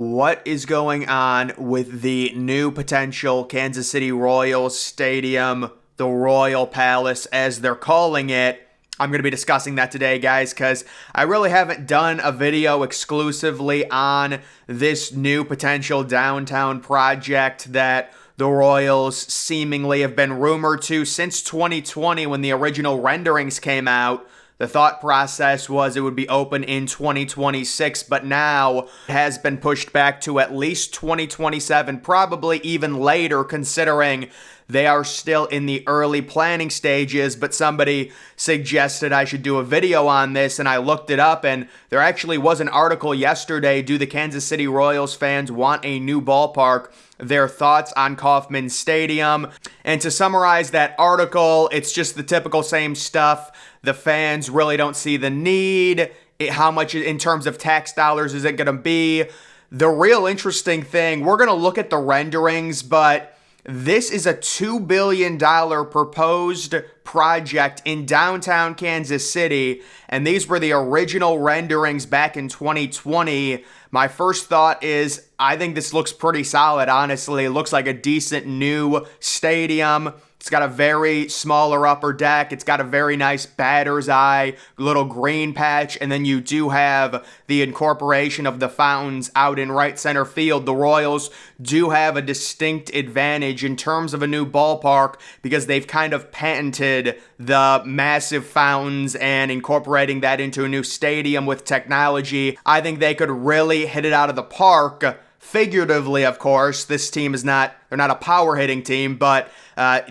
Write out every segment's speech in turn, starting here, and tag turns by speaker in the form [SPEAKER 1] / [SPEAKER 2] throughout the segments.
[SPEAKER 1] What is going on with the new potential Kansas City Royals stadium, the Royal Palace, as they're calling it? I'm going to be discussing that today, guys, because I really haven't done a video exclusively on this new potential downtown project that the Royals seemingly have been rumored to since 2020 when the original renderings came out. The thought process was it would be open in 2026, but now it has been pushed back to at least 2027, probably even later, considering they are still in the early planning stages. But somebody suggested I should do a video on this, and I looked it up, and there actually was an article yesterday. Do the Kansas City Royals fans want a new ballpark? Their thoughts on Kauffman Stadium. And to summarize that article, it's just the typical same stuff. The fans really don't see the need. How much in terms of tax dollars is it going to be? The real interesting thing, we're going to look at the renderings, but this is a $2 billion proposed project in downtown Kansas City, and these were the original renderings back in 2020. My first thought is I think this looks pretty solid, honestly. It looks like a decent new stadium. It's got a very smaller upper deck. It's got a very nice batter's eye, little green patch, and then you do have the incorporation of the fountains out in right center field. The Royals do have a distinct advantage in terms of a new ballpark because they've kind of patented the massive fountains and incorporating that into a new stadium with technology. I think they could really hit it out of the park. Figuratively, of course, this team is they're not a power hitting team, but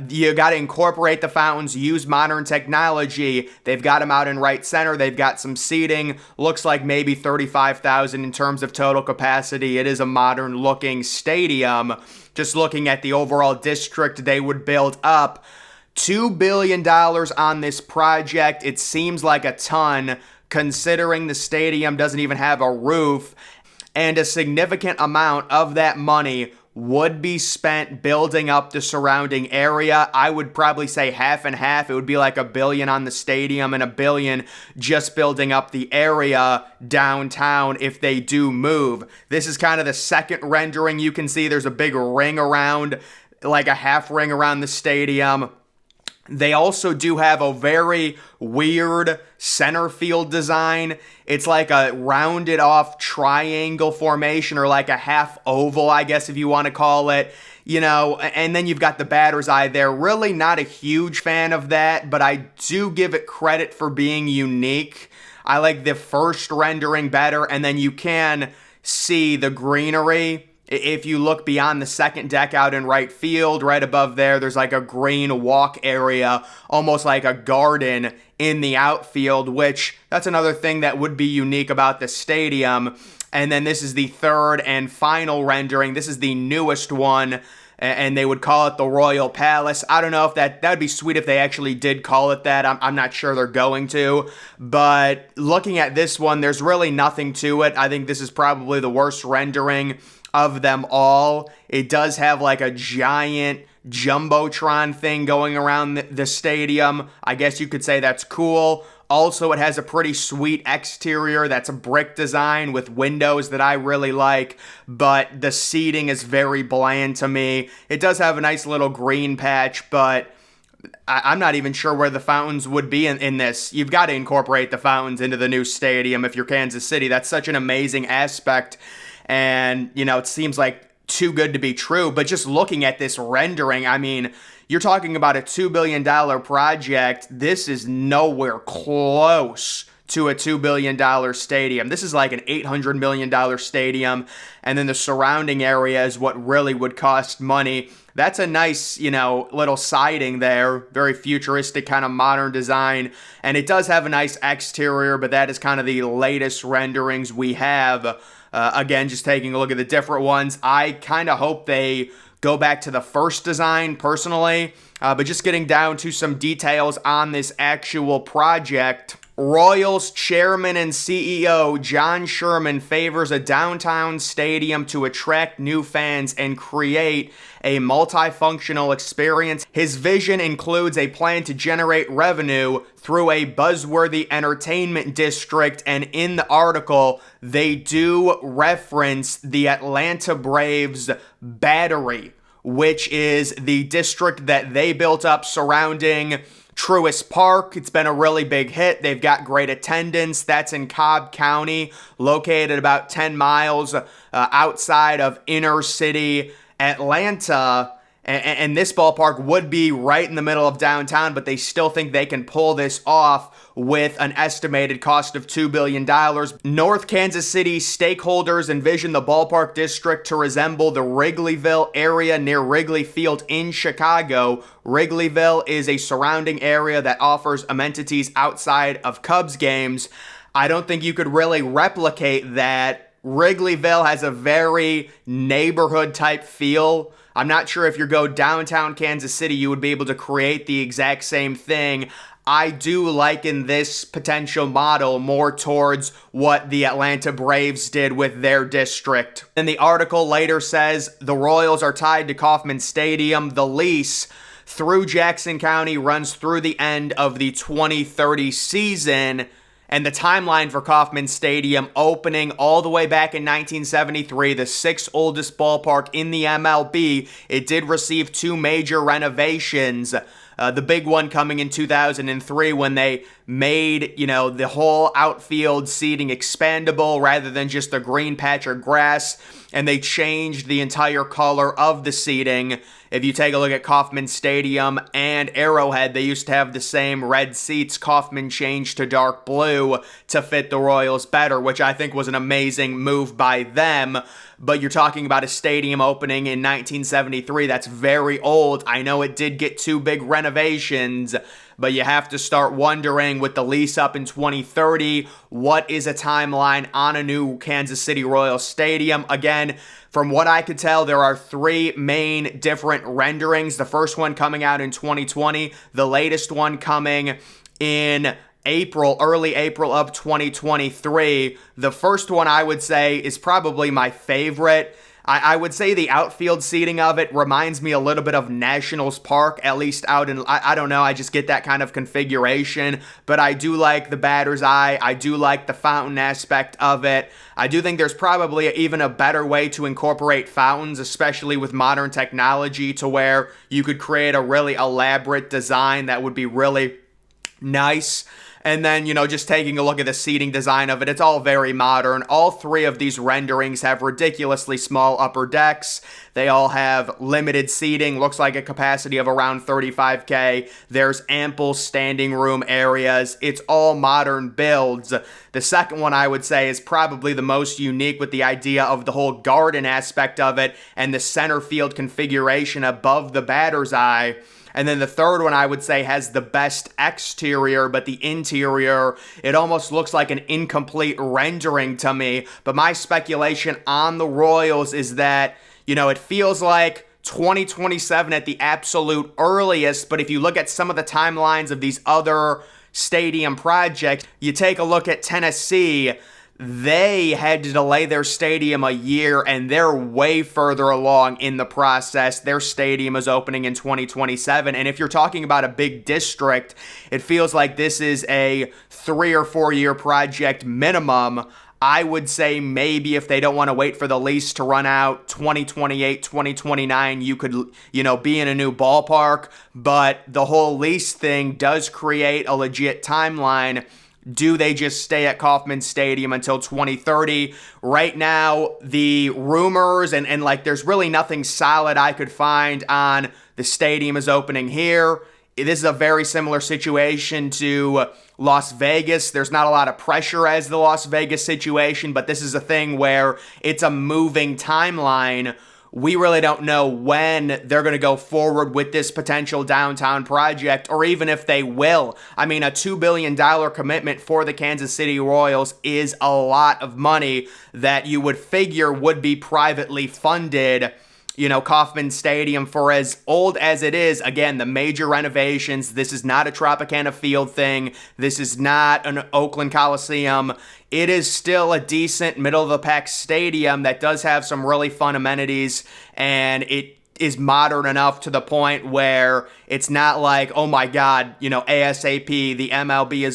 [SPEAKER 1] you got to incorporate the fountains, use modern technology. They've got them out in right center. They've got some seating. Looks like maybe 35,000 in terms of total capacity. It is a modern looking stadium. Just looking at the overall district they would build up. $2 billion on this project. It seems like a ton considering the stadium doesn't even have a roof. And a significant amount of that money would be spent building up the surrounding area. I would probably say half and half. It would be like $1 billion on the stadium and $1 billion just building up the area downtown if they do move. This is kind of the second rendering. You can see there's a big ring around, like a half ring around the stadium. They also do have a very weird center field design. It's like a rounded off triangle formation or like a half oval, I guess if you want to call it. You know, and then you've got the batter's eye there. Really not a huge fan of that, but I do give it credit for being unique. I like the first rendering better, and then you can see the greenery. If you look beyond the second deck out in right field, right above there's like a green walk area, almost like a garden in the outfield, which that's another thing that would be unique about the stadium. And then this is the third and final rendering. This is the newest one, and they would call it the Royal Palace. I don't know if that would be sweet if they actually did call it that. I'm not sure they're going to. But looking at this one, there's really nothing to it. I think this is probably the worst rendering of them all. It does have like a giant jumbotron thing going around the stadium. I guess you could say that's cool. Also, it has a pretty sweet exterior. That's a brick design with windows that I really like, but the seating is very bland to me. It does have a nice little green patch, but I'm not even sure where the fountains would be in this. You've got to incorporate the fountains into the new stadium if you're Kansas City. That's such an amazing aspect. And, you know, it seems like too good to be true. But just looking at this rendering, I mean, you're talking about a $2 billion project. This is nowhere close to a $2 billion stadium. This is like an $800 million stadium. And then the surrounding area is what really would cost money. That's a nice, you know, little siding there. Very futuristic kind of modern design. And it does have a nice exterior, but that is kind of the latest renderings we have. Again, just taking a look at the different ones. I kind of hope they go back to the first design, personally. But just getting down to some details on this actual project. Royals chairman and CEO John Sherman favors a downtown stadium to attract new fans and create a multifunctional experience. His vision includes a plan to generate revenue through a buzzworthy entertainment district, and in the article, they do reference the Atlanta Braves Battery, which is the district that they built up surrounding Truist Park. It's been a really big hit. They've got great attendance. That's in Cobb County, located about 10 miles outside of inner city Atlanta. And this ballpark would be right in the middle of downtown, but they still think they can pull this off with an estimated cost of $2 billion. North Kansas City stakeholders envision the ballpark district to resemble the Wrigleyville area near Wrigley Field in Chicago. Wrigleyville is a surrounding area that offers amenities outside of Cubs games. I don't think you could really replicate that. Wrigleyville has a very neighborhood type feel. I'm not sure if you go downtown Kansas City, you would be able to create the exact same thing. I do liken this potential model more towards what the Atlanta Braves did with their district. And the article later says the Royals are tied to Kauffman Stadium. The lease through Jackson County runs through the end of the 2030 season. And the timeline for Kauffman Stadium opening all the way back in 1973, the sixth oldest ballpark in the MLB, it did receive two major renovations. The big one coming in 2003 when they made, the whole outfield seating expandable rather than just a green patch of grass, and they changed the entire color of the seating. If you take a look at Kauffman Stadium and Arrowhead, they used to have the same red seats. Kauffman changed to dark blue to fit the Royals better, which I think was an amazing move by them. But you're talking about a stadium opening in 1973. That's very old. I know it did get two big renovations, but you have to start wondering with the lease up in 2030, what is a timeline on a new Kansas City Royals stadium? Again, from what I could tell, there are three main different renderings. The first one coming out in 2020, the latest one coming in early April of 2023. The first one I would say is probably my favorite. I would say the outfield seating of it reminds me a little bit of Nationals Park, at least out in, I don't know, I just get that kind of configuration, but I do like the batter's eye. I do like the fountain aspect of it. I do think there's probably even a better way to incorporate fountains, especially with modern technology, to where you could create a really elaborate design that would be really nice. And then, just taking a look at the seating design of it, it's all very modern. All three of these renderings have ridiculously small upper decks. They all have limited seating, looks like a capacity of around 35K. There's ample standing room areas. It's all modern builds. The second one I would say is probably the most unique, with the idea of the whole garden aspect of it and the center field configuration above the batter's eye. And then the third one I would say has the best exterior, but the interior, it almost looks like an incomplete rendering to me. But my speculation on the Royals is that, it feels like 2027 at the absolute earliest. But if you look at some of the timelines of these other stadium projects, you take a look at Tennessee, they had to delay their stadium a year, and they're way further along in the process. Their stadium is opening in 2027, and if you're talking about a big district, it feels like this is a 3 or 4 year project minimum. I would say maybe if they don't want to wait for the lease to run out 2028, 2029, you could, be in a new ballpark, but the whole lease thing does create a legit timeline. Do they just stay at Kauffman Stadium until 2030? Right now, the rumors and there's really nothing solid I could find on the stadium is opening here. This is a very similar situation to Las Vegas. There's not a lot of pressure as the Las Vegas situation, but this is a thing where it's a moving timeline. We really don't know when they're going to go forward with this potential downtown project, or even if they will. I mean, a $2 billion commitment for the Kansas City Royals is a lot of money that you would figure would be privately funded, Kauffman Stadium, for as old as it is, again, the major renovations, this is not a Tropicana Field thing. This is not an Oakland Coliseum. It is still a decent middle-of-the-pack stadium that does have some really fun amenities, and it is modern enough to the point where it's not like, oh my God, ASAP, the MLB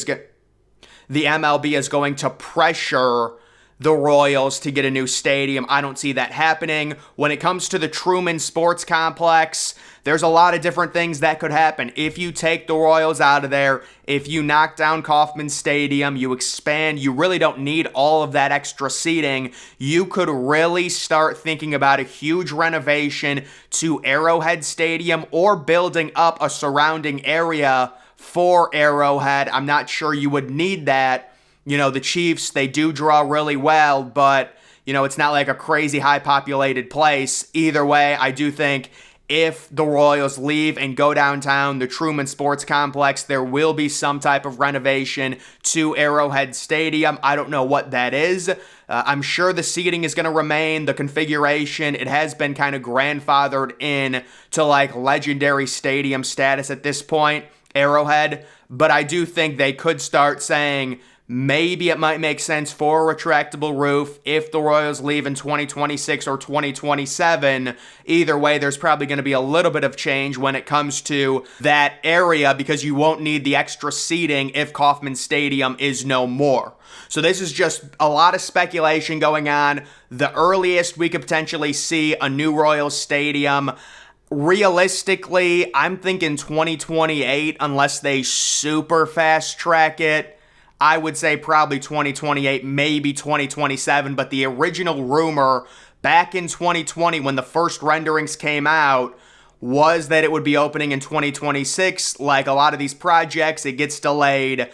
[SPEAKER 1] is going to pressure the Royals to get a new stadium. I don't see that happening. When it comes to the Truman Sports Complex, there's a lot of different things that could happen. If you take the Royals out of there, if you knock down Kauffman Stadium, you expand, you really don't need all of that extra seating. You could really start thinking about a huge renovation to Arrowhead Stadium or building up a surrounding area for Arrowhead. I'm not sure you would need that. The Chiefs, they do draw really well, but, it's not like a crazy high populated place. Either way, I do think if the Royals leave and go downtown, the Truman Sports Complex, there will be some type of renovation to Arrowhead Stadium. I don't know what that is. I'm sure the seating is going to remain, the configuration. It has been kind of grandfathered in to like legendary stadium status at this point, Arrowhead. But I do think they could start saying, maybe it might make sense for a retractable roof if the Royals leave in 2026 or 2027. Either way, there's probably going to be a little bit of change when it comes to that area because you won't need the extra seating if Kauffman Stadium is no more. So this is just a lot of speculation going on. The earliest we could potentially see a new Royals stadium, realistically, I'm thinking 2028 unless they super fast track it. I would say probably 2028, maybe 2027, but the original rumor back in 2020 when the first renderings came out was that it would be opening in 2026. Like a lot of these projects, it gets delayed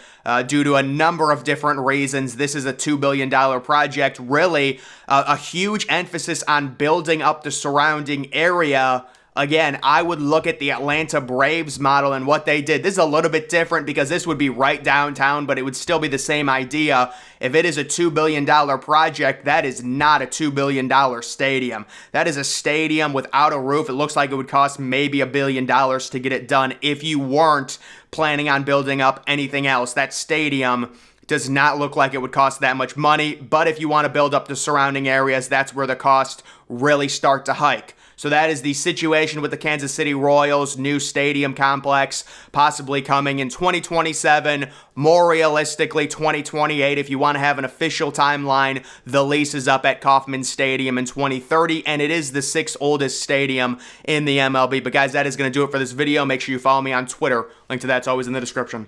[SPEAKER 1] due to a number of different reasons. This is a $2 billion project, really a huge emphasis on building up the surrounding area. Again, I would look at the Atlanta Braves model and what they did. This is a little bit different because this would be right downtown, but it would still be the same idea. If it is a $2 billion project, that is not a $2 billion stadium. That is a stadium without a roof. It looks like it would cost maybe $1 billion to get it done if you weren't planning on building up anything else. That stadium does not look like it would cost that much money, but if you want to build up the surrounding areas, that's where the costs really start to hike. So that is the situation with the Kansas City Royals' new stadium complex, possibly coming in 2027, more realistically 2028. If you want to have an official timeline, the lease is up at Kauffman Stadium in 2030, and it is the 6th oldest stadium in the MLB. But guys, that is going to do it for this video. Make sure you follow me on Twitter. Link to that's always in the description.